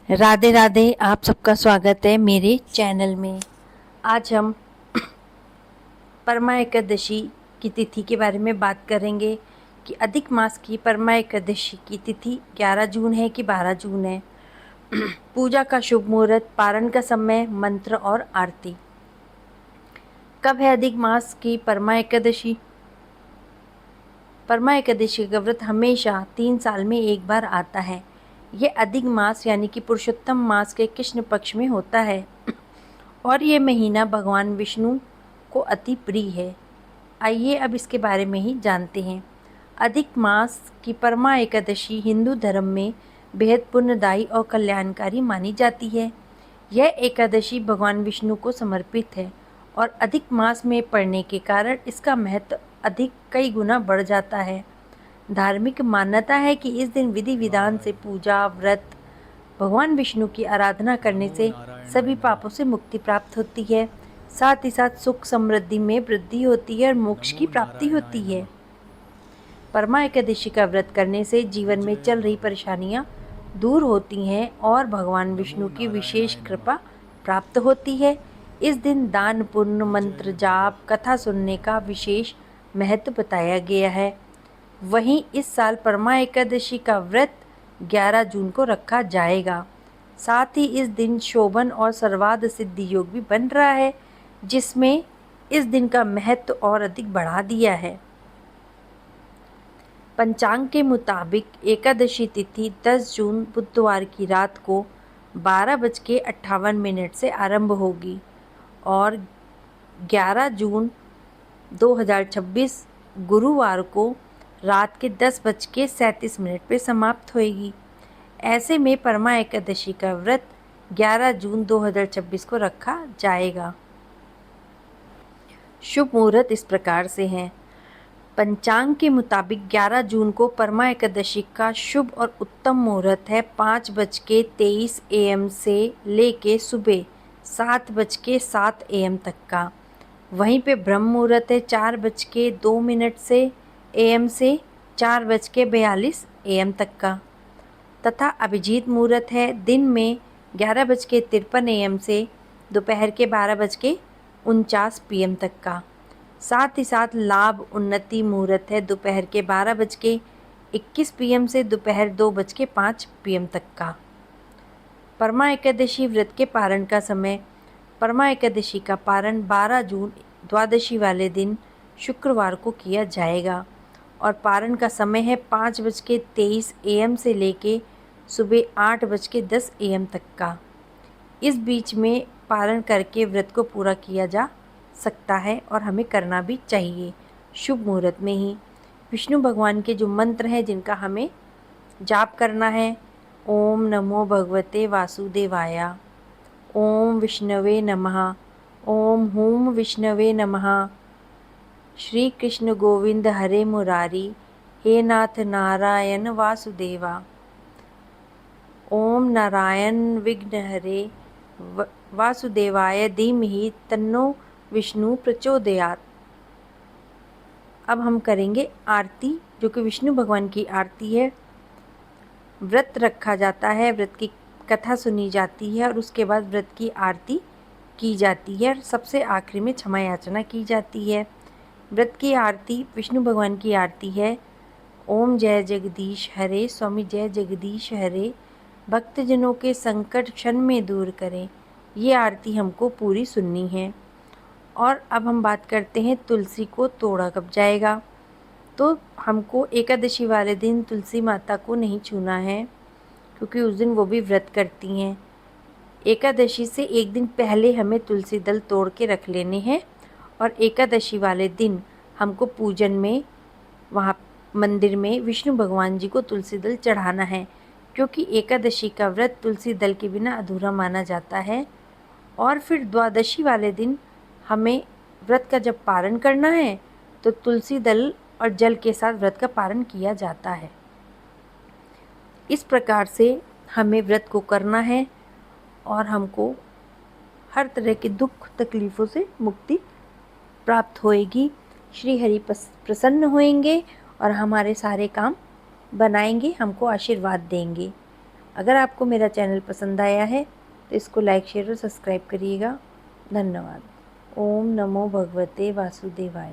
राधे राधे। आप सबका स्वागत है मेरे चैनल में। आज हम परमा एकादशी की तिथि के बारे में बात करेंगे कि अधिक मास की परमा एकादशी की तिथि 11 जून है कि 12 जून है। पूजा का शुभ मुहूर्त, पारण का समय, मंत्र और आरती। कब है अधिक मास की परमा एकादशी? परमा एकादशी का व्रत हमेशा 3 साल में एक बार आता है। ये अधिक मास यानी कि पुरुषोत्तम मास के कृष्ण पक्ष में होता है और ये महीना भगवान विष्णु को अति प्रिय है। आइए अब इसके बारे में ही जानते हैं। अधिक मास की परमा एकादशी हिंदू धर्म में बेहद पुण्यदायी और कल्याणकारी मानी जाती है। यह एकादशी भगवान विष्णु को समर्पित है और अधिक मास में पड़ने के कारण इसका महत्व अधिक कई गुना बढ़ जाता है। धार्मिक मान्यता है कि इस दिन विधि विधान से पूजा, व्रत, भगवान विष्णु की आराधना करने से सभी पापों से मुक्ति प्राप्त होती है। साथ ही साथ सुख समृद्धि में वृद्धि होती है और मोक्ष की प्राप्ति होती है। परमा एकादशी का व्रत करने से जीवन में चल रही परेशानियां दूर होती हैं और भगवान विष्णु की विशेष कृपा प्राप्त होती है। इस दिन दान, पुण्य, मंत्र जाप, कथा सुनने का विशेष महत्व बताया गया है। वहीं इस साल परमा एकादशी का व्रत 11 जून को रखा जाएगा। साथ ही इस दिन शोभन और सर्वार्थ सिद्धि योग भी बन रहा है, जिसमें इस दिन का महत्व और अधिक बढ़ा दिया है। पंचांग के मुताबिक एकादशी तिथि 10 जून बुधवार की रात को 12:58 से आरंभ होगी और 11 जून 2026 गुरुवार को रात के 10:37 पे समाप्त होएगी। ऐसे में परमा एकादशी का व्रत 11 जून 2026 को रखा जाएगा। शुभ मुहूर्त इस प्रकार से हैं। पंचांग के मुताबिक 11 जून को परमा एकादशी का शुभ और उत्तम मुहूर्त है 5:23 AM से लेके सुबह 7:07 AM तक का। वहीं पे ब्रह्म मुहूर्त है 4:02 से AM से 4:42 AM तक का तथा अभिजीत मुहूर्त है दिन में 11:53 AM से दोपहर के 12:49 PM तक का। साथ ही साथ लाभ उन्नति मुहूर्त है दोपहर के 12:21 PM से दोपहर 2:05 PM तक का। परमा एकादशी व्रत के पारण का समय। परमा एकादशी का पारण 12 जून द्वादशी वाले दिन शुक्रवार को किया जाएगा और पारण का समय है 5:23 AM से लेके सुबह 8:10 AM तक का। इस बीच में पारण करके व्रत को पूरा किया जा सकता है और हमें करना भी चाहिए शुभ मुहूर्त में ही। विष्णु भगवान के जो मंत्र हैं जिनका हमें जाप करना है: ओम नमो भगवते वासुदेवाय, ओम विष्णवे नमः, ओम हूम विष्णवे नमः, श्री कृष्ण गोविंद हरे मुरारी, हे नाथ नारायण वासुदेवा, ओम नारायण विघ्नहरे वासुदेवाय धीमहि तन्नो विष्णु प्रचोदयात्। अब हम करेंगे आरती, जो कि विष्णु भगवान की आरती है। व्रत रखा जाता है, व्रत की कथा सुनी जाती है और उसके बाद व्रत की आरती की जाती है और सबसे आखिरी में क्षमा याचना की जाती है। व्रत की आरती विष्णु भगवान की आरती है: ओम जय जगदीश हरे, स्वामी जय जगदीश हरे, भक्तजनों के संकट क्षण में दूर करें। ये आरती हमको पूरी सुननी है। और अब हम बात करते हैं तुलसी को तोड़ा कब जाएगा। तो हमको एकादशी वाले दिन तुलसी माता को नहीं छूना है, क्योंकि उस दिन वो भी व्रत करती हैं। एकादशी से एक दिन पहले हमें तुलसी दल तोड़ के रख लेने हैं और एकादशी वाले दिन हमको पूजन में वहाँ मंदिर में विष्णु भगवान जी को तुलसी दल चढ़ाना है, क्योंकि एकादशी का व्रत तुलसी दल के बिना अधूरा माना जाता है। और फिर द्वादशी वाले दिन हमें व्रत का जब पारण करना है तो तुलसी दल और जल के साथ व्रत का पारण किया जाता है। इस प्रकार से हमें व्रत को करना है और हमको हर तरह के दुख तकलीफ़ों से मुक्ति प्राप्त होएगी। श्री हरि प्रसन्न होएंगे और हमारे सारे काम बनाएंगे, हमको आशीर्वाद देंगे। अगर आपको मेरा चैनल पसंद आया है तो इसको लाइक शेयर और सब्सक्राइब करिएगा। धन्यवाद। ओम नमो भगवते वासुदेवाय।